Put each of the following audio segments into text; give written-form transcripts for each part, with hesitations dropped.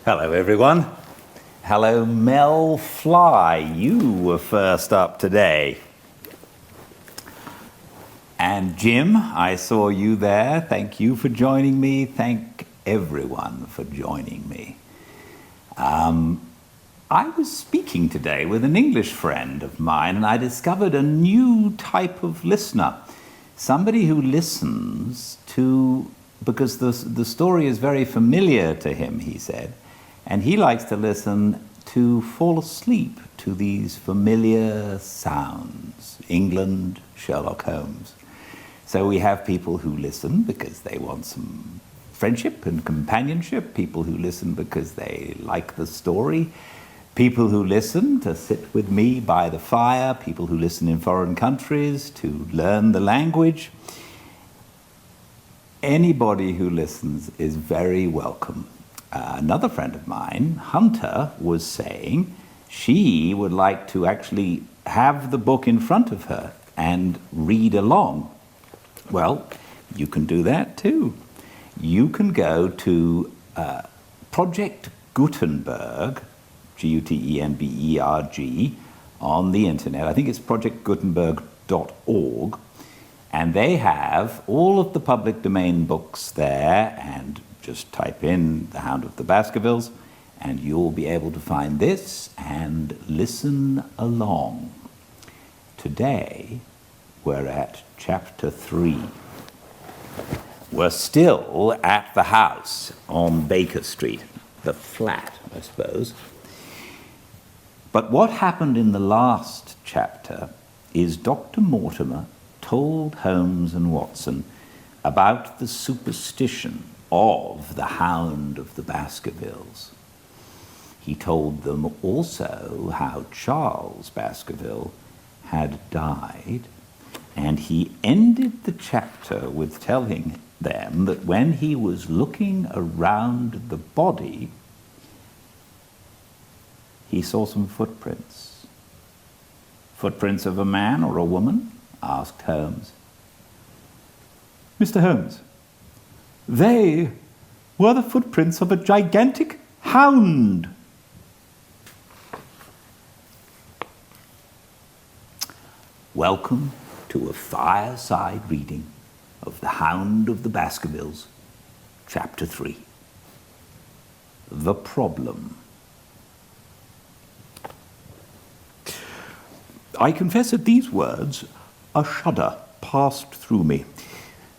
Hello, everyone. Hello, Mel Fly. You were first up today. And Jim, I saw you there. Thank you for joining me. Thank everyone for joining me. I was speaking today with an English friend of mine, and I discovered a new type of listener. Somebody who listens to, because the story is very familiar to him, he said, and he likes to listen to fall asleep to these familiar sounds. England, Sherlock Holmes. So we have people who listen because they want some friendship and companionship, people who listen because they like the story, people who listen to sit with me by the fire, people who listen in foreign countries to learn the language. Anybody who listens is very welcome. Another friend of mine, Hunter, was saying she would like to actually have the book in front of her and read along. Well, you can do that too. You can go to Project Gutenberg, Gutenberg, on the internet. I think it's projectgutenberg.org, and they have all of the public domain books there, and just type in The Hound of the Baskervilles, and you'll be able to find this and listen along. Today, we're at Chapter 3. We're still at the house on Baker Street, the flat, I suppose. But what happened in the last chapter is Dr. Mortimer told Holmes and Watson about the superstition of the Hound of the Baskervilles. He told them also how Charles Baskerville had died, and he ended the chapter with telling them that when he was looking around the body, he saw some footprints. Footprints of a man or a woman? Asked Holmes. Mr. Holmes, they were the footprints of a gigantic hound. Welcome to a fireside reading of The Hound of the Baskervilles, Chapter 3. The Problem. I confess at these words, a shudder passed through me.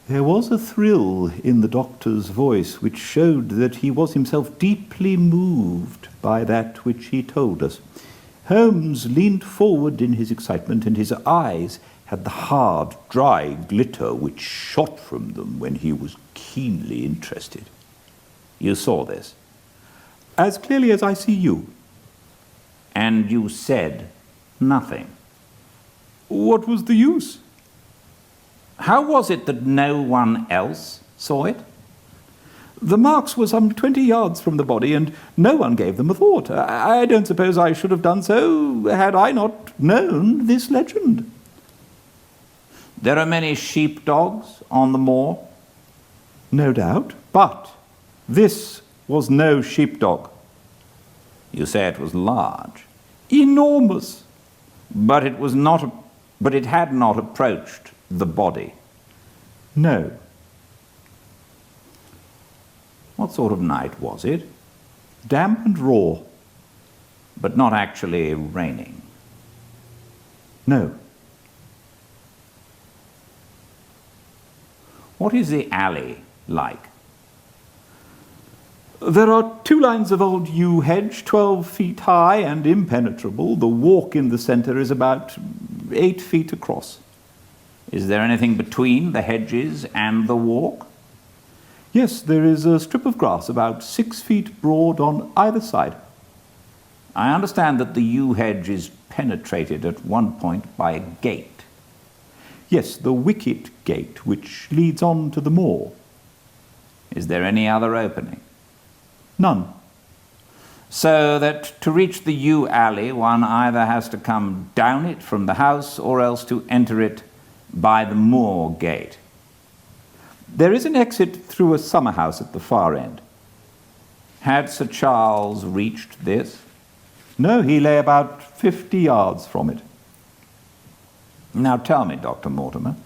There was a thrill in the doctor's voice which showed that he was himself deeply moved by that which he told us. Holmes leaned forward in his excitement, and his eyes had the hard, dry glitter which shot from them when he was keenly interested. You saw this? As clearly as I see you. And you said nothing? What was the use? How was it that no one else saw it? The marks were some 20 yards from the body, and no one gave them a thought. I don't suppose I should have done so had I not known this legend. There are many sheepdogs on the moor? No doubt, but this was no sheepdog. You say it was large? Enormous. But it had not approached the body? No. What sort of night was it? Damp and raw. But not actually raining? No. What is the alley like? There are 2 lines of old yew hedge, 12 feet high and impenetrable. The walk in the center is about 8 feet across. Is there anything between the hedges and the walk? Yes, there is a strip of grass about 6 feet broad on either side. I understand that the yew hedge is penetrated at one point by a gate. Yes, the wicket gate which leads on to the moor. Is there any other opening? None. So that to reach the yew alley, one either has to come down it from the house or else to enter it by the moor gate. There is an exit through a summer house at the far end. Had Sir Charles reached this? No, he lay about 50 yards from it. Now tell me, Dr. Mortimer,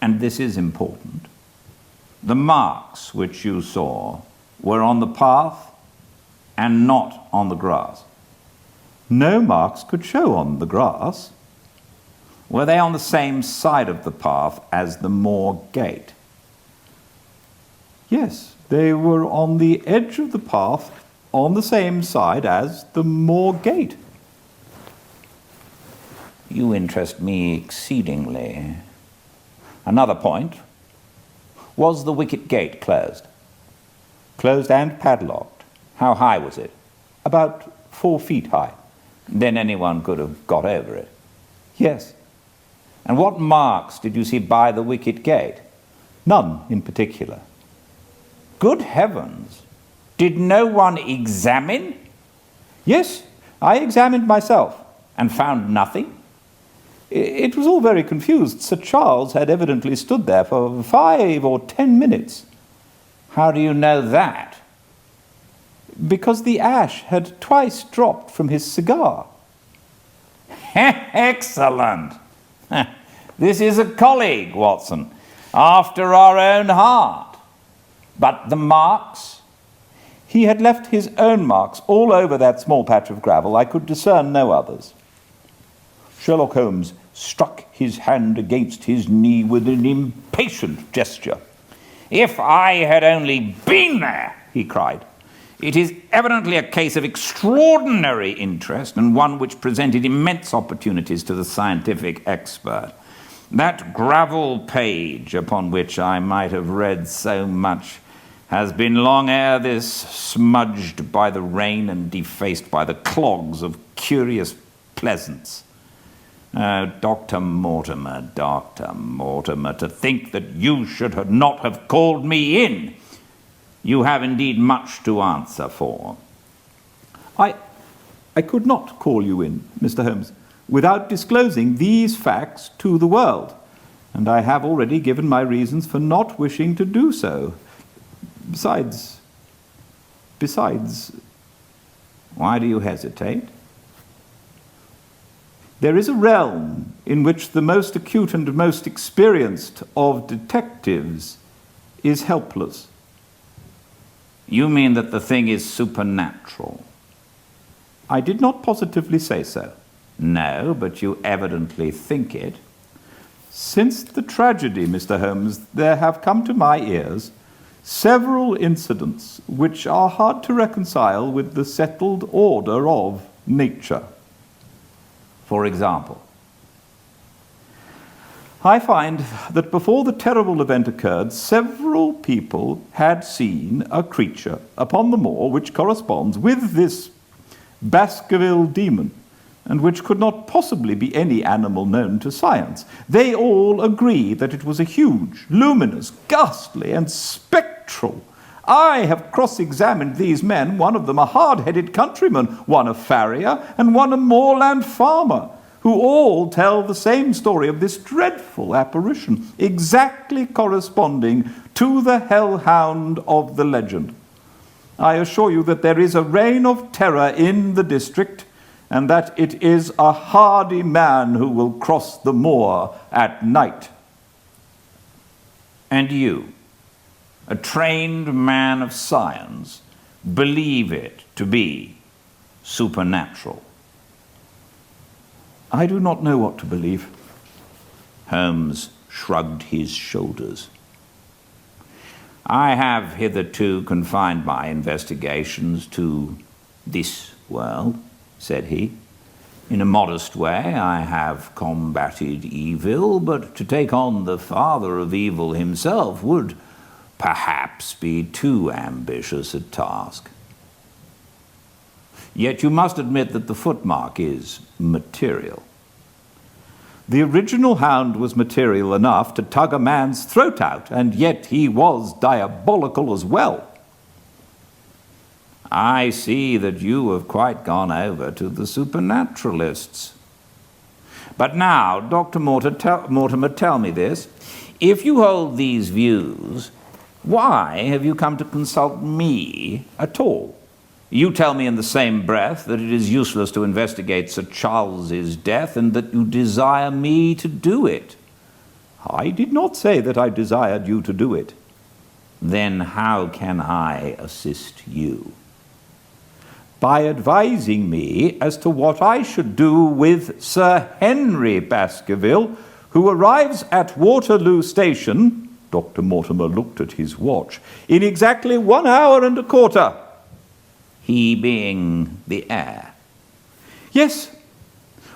and this is important, the marks which you saw were on the path and not on the grass. No marks could show on the grass. Were they on the same side of the path as the moor gate? Yes, they were on the edge of the path on the same side as the moor gate. You interest me exceedingly. Another point. Was the wicket gate closed? Closed and padlocked. How high was it? About 4 feet high. Then anyone could have got over it. Yes. And what marks did you see by the wicket gate? None in particular. Good heavens! Did no one examine? Yes, I examined myself and found nothing. It was all very confused. Sir Charles had evidently stood there for 5 or 10 minutes. How do you know that? Because the ash had twice dropped from his cigar. Excellent! This is a colleague, Watson, after our own heart. But the marks? He had left his own marks all over that small patch of gravel. I could discern no others. Sherlock Holmes struck his hand against his knee with an impatient gesture. If I had only been there, he cried. It is evidently a case of extraordinary interest and one which presented immense opportunities to the scientific expert. That gravel page upon which I might have read so much has been long ere this smudged by the rain and defaced by the clogs of curious pleasance. Dr. Mortimer, to think that you should not have called me in. You have indeed much to answer for. I could not call you in, Mr. Holmes, without disclosing these facts to the world, and I have already given my reasons for not wishing to do so. Besides, why do you hesitate? There is a realm in which the most acute and most experienced of detectives is helpless. You mean that the thing is supernatural? I did not positively say so. No, but you evidently think it. Since the tragedy, Mr. Holmes, there have come to my ears several incidents which are hard to reconcile with the settled order of nature. For example, I find that before the terrible event occurred, several people had seen a creature upon the moor which corresponds with this Baskerville demon, and which could not possibly be any animal known to science. They all agree that it was a huge, luminous, ghastly, and spectral. I have cross-examined these men, one of them a hard-headed countryman, one a farrier, and one a moorland farmer, who all tell the same story of this dreadful apparition, exactly corresponding to the hellhound of the legend. I assure you that there is a reign of terror in the district, and that it is a hardy man who will cross the moor at night. And you, a trained man of science, believe it to be supernatural? I do not know what to believe. Holmes shrugged his shoulders. I have hitherto confined my investigations to this world, said he. In a modest way, I have combated evil, but to take on the father of evil himself would perhaps be too ambitious a task. Yet you must admit that the footmark is material. The original hound was material enough to tug a man's throat out, and yet he was diabolical as well. I see that you have quite gone over to the supernaturalists. But now, Dr. Mortimer, tell me this. If you hold these views, why have you come to consult me at all? You tell me in the same breath that it is useless to investigate Sir Charles's death and that you desire me to do it. I did not say that I desired you to do it. Then how can I assist you? By advising me as to what I should do with Sir Henry Baskerville, who arrives at Waterloo Station, Dr. Mortimer looked at his watch, in exactly 1 hour and a quarter. He being the heir? Yes.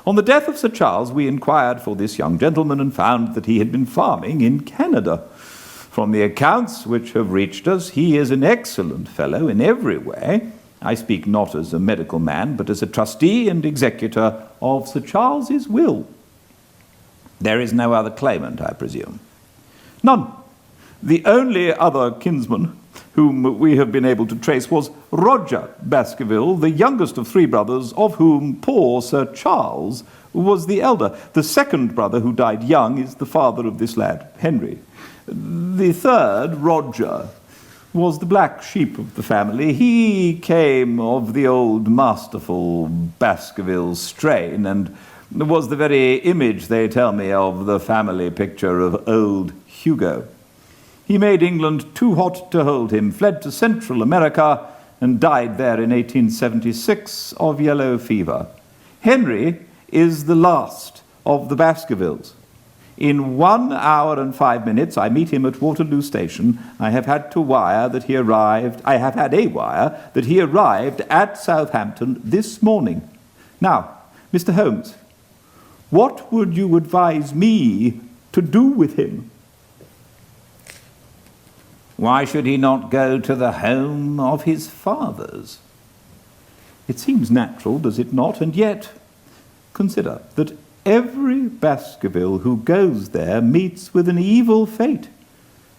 On the death of Sir Charles, we inquired for this young gentleman and found that he had been farming in Canada. From the accounts which have reached us, he is an excellent fellow in every way. I speak not as a medical man, but as a trustee and executor of Sir Charles's will. There is no other claimant, I presume? None. The only other kinsman whom we have been able to trace was Roger Baskerville, the youngest of 3 brothers, of whom poor Sir Charles was the elder. The second brother, who died young, is the father of this lad, Henry. The third, Roger, was the black sheep of the family. He came of the old masterful Baskerville strain, and was the very image, they tell me, of the family picture of old Hugo. He made England too hot to hold him, fled to Central America, and died there in 1876 of yellow fever. Henry is the last of the Baskervilles. In 1 hour and 5 minutes, I meet him at Waterloo Station. I have had a wire that he arrived at Southampton this morning. Now, Mr. Holmes, what would you advise me to do with him? Why should he not go to the home of his fathers? It seems natural, does it not? And yet, consider that every Baskerville who goes there meets with an evil fate.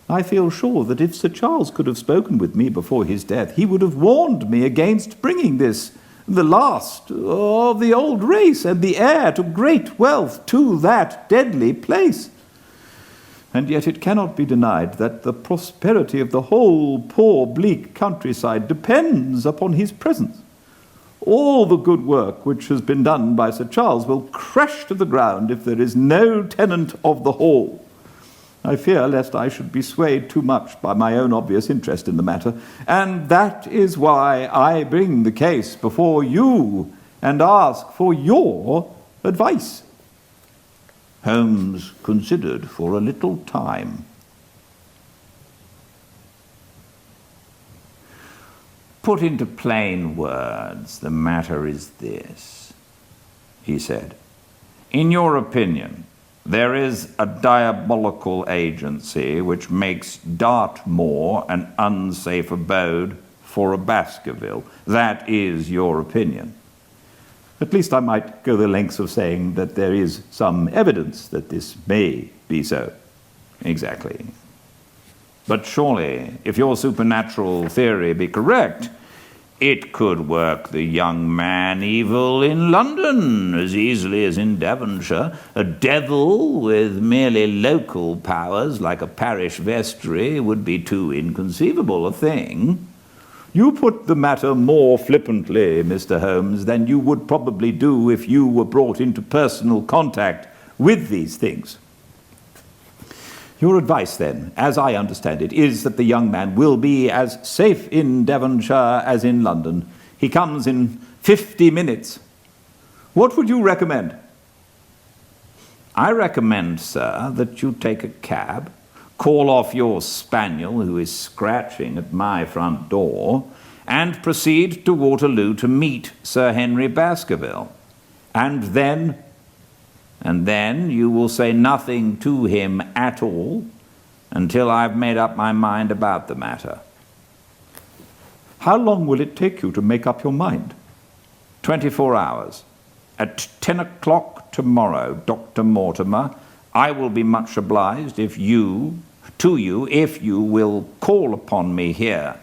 I feel sure that if Sir Charles could have spoken with me before his death, he would have warned me against bringing this, the last of the old race and the heir to great wealth, to that deadly place. And yet it cannot be denied that the prosperity of the whole poor, bleak countryside depends upon his presence. All the good work which has been done by Sir Charles will crash to the ground if there is no tenant of the hall. I fear lest I should be swayed too much by my own obvious interest in the matter, and that is why I bring the case before you and ask for your advice. Holmes considered for a little time. Put into plain words, the matter is this, he said. In your opinion, there is a diabolical agency which makes Dartmoor an unsafe abode for a Baskerville. That is your opinion. At least I might go the lengths of saying that there is some evidence that this may be so. Exactly. But surely, if your supernatural theory be correct, it could work the young man evil in London as easily as in Devonshire. A devil with merely local powers like a parish vestry would be too inconceivable a thing. You put the matter more flippantly, Mr. Holmes, than you would probably do if you were brought into personal contact with these things. Your advice, then, as I understand it, is that the young man will be as safe in Devonshire as in London. He comes in 50 minutes. What would you recommend? I recommend, sir, that you take a cab, call off your spaniel, who is scratching at my front door, and proceed to Waterloo to meet Sir Henry Baskerville. And then you will say nothing to him at all until I've made up my mind about the matter. How long will it take you to make up your mind? 24 hours. At 10 o'clock tomorrow, Dr. Mortimer, I will be much obliged if you will call upon me here,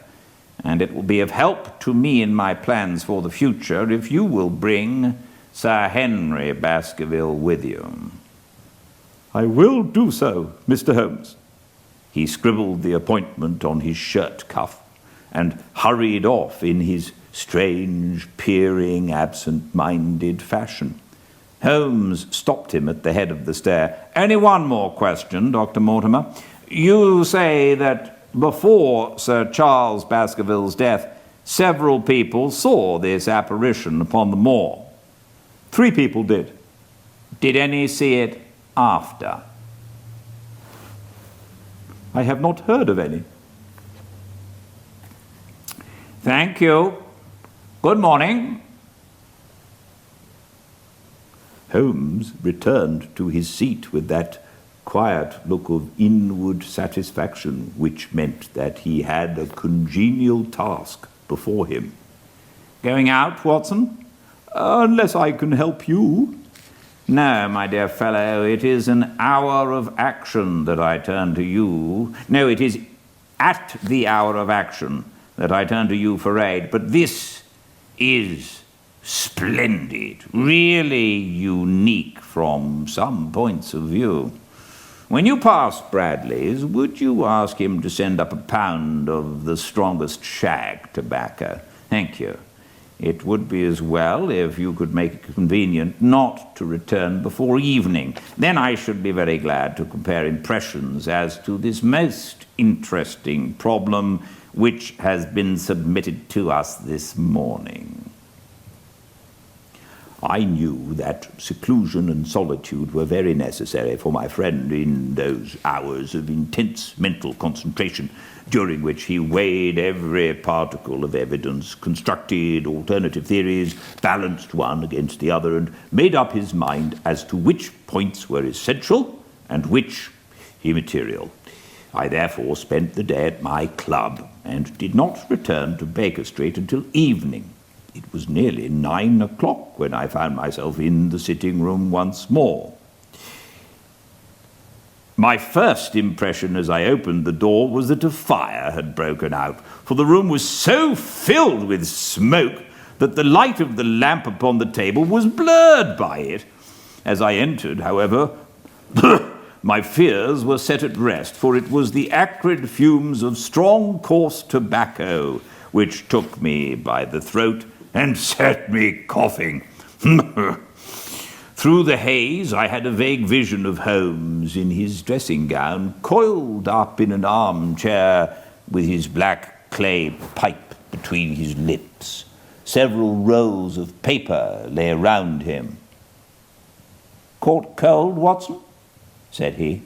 and it will be of help to me in my plans for the future if you will bring Sir Henry Baskerville with you. I will do so, Mr. Holmes. He scribbled the appointment on his shirt cuff and hurried off in his strange, peering, absent-minded fashion. Holmes stopped him at the head of the stair. "Only one more question, Dr. Mortimer. You say that before Sir Charles Baskerville's death, several people saw this apparition upon the moor." 3 people did. "Did any see it after?" "I have not heard of any." "Thank you. Good morning." Holmes returned to his seat with that quiet look of inward satisfaction which meant that he had a congenial task before him. "Going out, Watson?" "Unless I can help you." "No, my dear fellow, it is an hour of action that I turn to you. No, it is at the hour of action that I turn to you for aid. But this is splendid, really unique from some points of view. When you pass Bradley's, would you ask him to send up a pound of the strongest shag tobacco? Thank you. It would be as well if you could make it convenient not to return before evening. Then I should be very glad to compare impressions as to this most interesting problem which has been submitted to us this morning." I knew that seclusion and solitude were very necessary for my friend in those hours of intense mental concentration, during which he weighed every particle of evidence, constructed alternative theories, balanced one against the other, and made up his mind as to which points were essential and which immaterial. I therefore spent the day at my club, and did not return to Baker Street until evening. It was nearly 9 o'clock when I found myself in the sitting-room once more. My first impression as I opened the door was that a fire had broken out, for the room was so filled with smoke that the light of the lamp upon the table was blurred by it. As I entered, however, my fears were set at rest, for it was the acrid fumes of strong, coarse tobacco which took me by the throat and set me coughing. Through the haze I had a vague vision of Holmes in his dressing gown, coiled up in an armchair with his black clay pipe between his lips. Several rolls of paper lay around him. "Caught cold, Watson?" said he.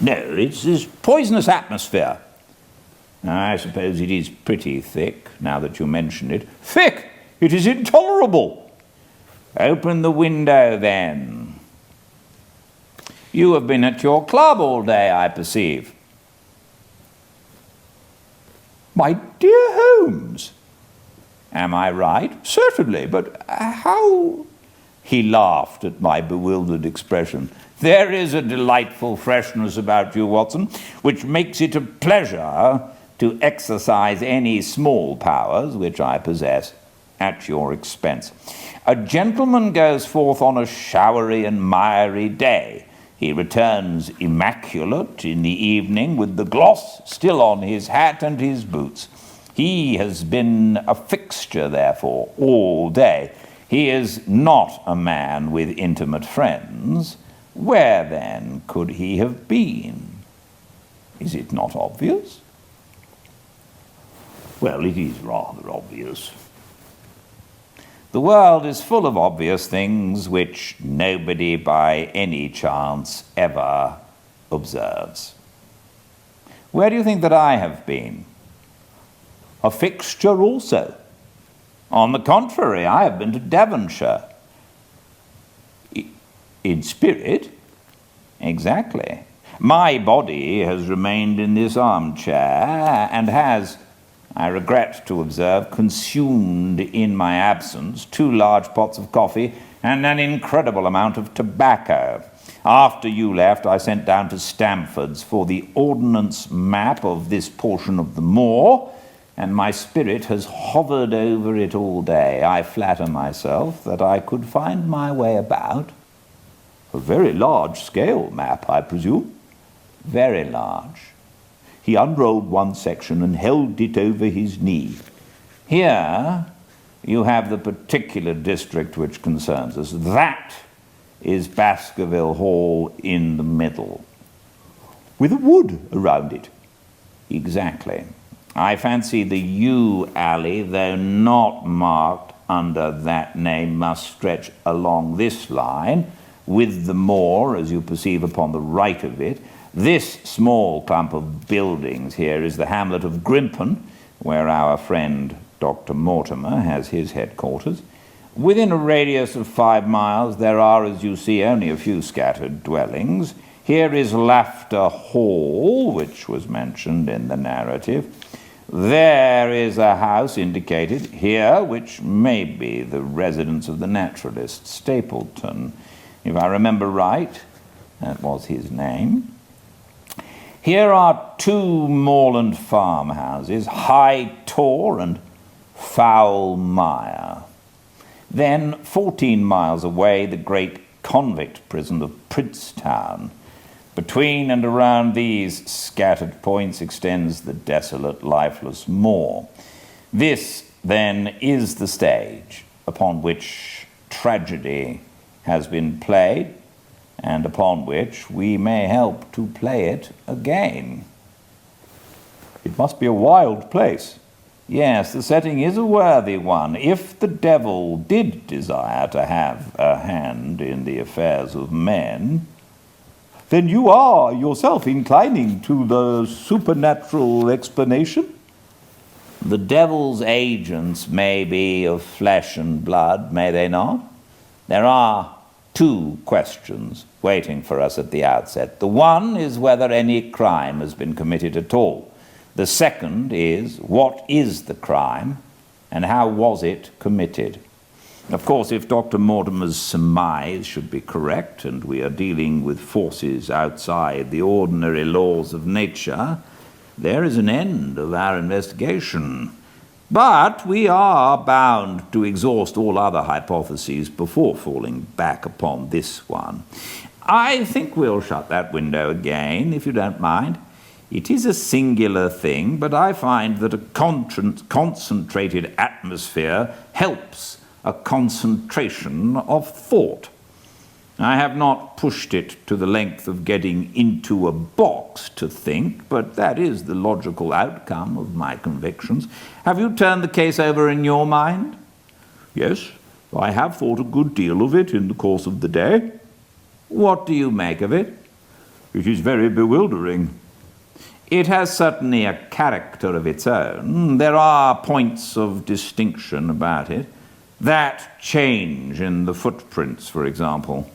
"No, it's this poisonous atmosphere." "I suppose it is pretty thick, now that you mention it." "Thick! It is intolerable." "Open the window, then. You have been at your club all day, I perceive." "My dear Holmes." "Am I right?" "Certainly, but how—" He laughed at my bewildered expression. "There is a delightful freshness about you, Watson, which makes it a pleasure to exercise any small powers which I possess at your expense. A gentleman goes forth on a showery and miry day. He returns immaculate in the evening with the gloss still on his hat and his boots. He has been a fixture, therefore, all day. He is not a man with intimate friends. Where, then, could he have been? Is it not obvious?" "Well, it is rather obvious." "The world is full of obvious things which nobody by any chance ever observes. Where do you think that I have been?" "A fixture also." "On the contrary, I have been to Devonshire." "In spirit?" "Exactly. My body has remained in this armchair and has, I regret to observe, consumed in my absence 2 large pots of coffee and an incredible amount of tobacco. After you left, I sent down to Stamford's for the Ordnance Map of this portion of the moor, and my spirit has hovered over it all day. I flatter myself that I could find my way about." "A very large-scale map, I presume?" "Very large." He unrolled one section and held it over his knee. "Here you have the particular district which concerns us. That is Baskerville Hall in the middle. With a wood around it. Exactly. I fancy the yew alley, though not marked under that name, must stretch along this line, with the moor, as you perceive upon the right of it. This small clump of buildings here is the Hamlet of Grimpen, where our friend Dr. Mortimer has his headquarters. Within a radius of 5 miles there are, as you see, only a few scattered dwellings. Here is Laughter Hall, which was mentioned in the narrative. There is a house indicated here, which may be the residence of the naturalist Stapleton. If I remember right, that was his name. Here are 2 moorland farmhouses, High Tor and Foul Mire. Then, 14 miles away, the great convict prison of Princetown. Between and around these scattered points extends the desolate, lifeless moor. This, then, is the stage upon which tragedy has been played, and upon which we may help to play it again. It must be a wild place. Yes, the setting is a worthy one. If the devil did desire to have a hand in the affairs of men, then you are yourself inclining to the supernatural explanation? The devil's agents may be of flesh and blood, may they not? There are 2 questions waiting for us at the outset. The one is whether any crime has been committed at all. The second is, what is the crime and how was it committed? Of course, if Dr. Mortimer's surmise should be correct, and we are dealing with forces outside the ordinary laws of nature, there is an end of our investigation. But we are bound to exhaust all other hypotheses before falling back upon this one. I think we'll shut that window again, if you don't mind. It is a singular thing, but I find that a concentrated atmosphere helps a concentration of thought. I have not pushed it to the length of getting into a box to think, but that is the logical outcome of my convictions. Have you turned the case over in your mind? Yes, I have thought a good deal of it in the course of the day. What do you make of it? It is very bewildering. It has certainly a character of its own. There are points of distinction about it. That change in the footprints, for example.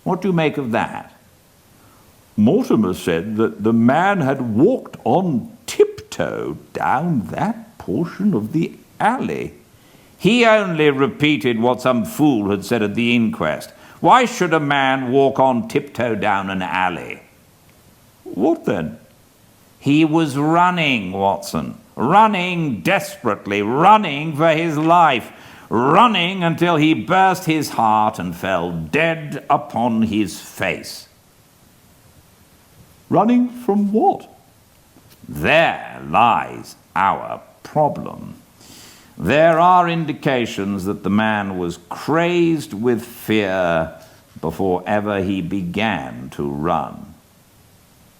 What do you make of that? Mortimer said that the man had walked on tiptoe down that portion of the alley. He only repeated what some fool had said at the inquest. Why should a man walk on tiptoe down an alley? What then? He was running, Watson. Running desperately, running for his life. Running until he burst his heart and fell dead upon his face. Running from what? There lies our problem. There are indications that the man was crazed with fear before ever he began to run.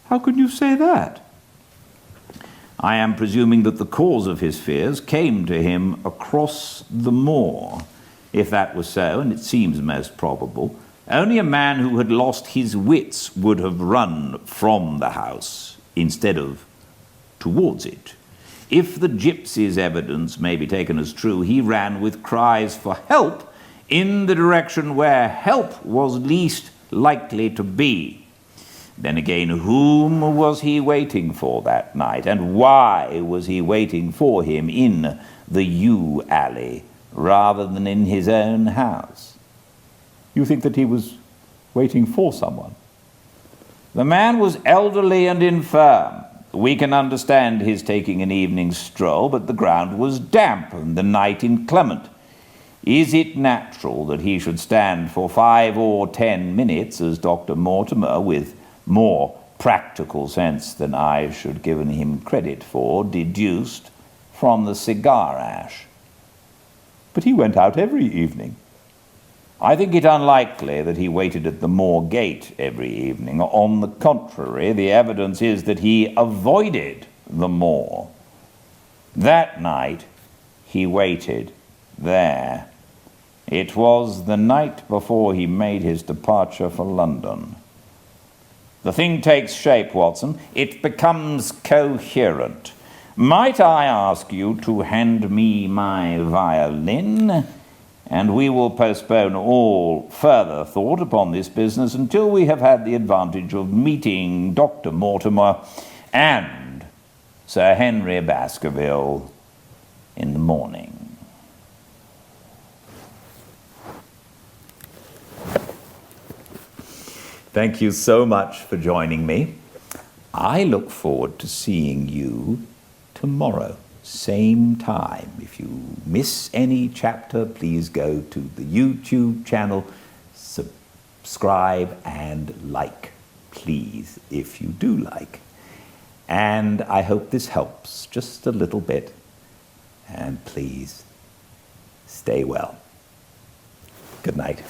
How can you say that? I am presuming that the cause of his fears came to him across the moor. If that was so, and it seems most probable, only a man who had lost his wits would have run from the house instead of towards it. If the gypsy's evidence may be taken as true, he ran with cries for help in the direction where help was least likely to be. Then again, whom was he waiting for that night, and why was he waiting for him in the yew alley rather than in his own house? You think that he was waiting for someone? The man was elderly and infirm. We can understand his taking an evening stroll, but the ground was damp and the night inclement. Is it natural that he should stand for 5 or 10 minutes, as Dr. Mortimer, with more practical sense than I should have given him credit for, deduced from the cigar ash? but he went out every evening. I think it unlikely that he waited at the moor gate every evening. On the contrary, the evidence is that he avoided the moor. That night, he waited there. It was the night before he made his departure for London. The thing takes shape, Watson. It becomes coherent. Might I ask you to hand me my violin? And we will postpone all further thought upon this business until we have had the advantage of meeting Dr. Mortimer and Sir Henry Baskerville in the morning. Thank you so much for joining me. I look forward to seeing you tomorrow, same time. If you miss any chapter, please go to the YouTube channel, subscribe and like, please, if you do like. And I hope this helps just a little bit. And please, stay well. Good night.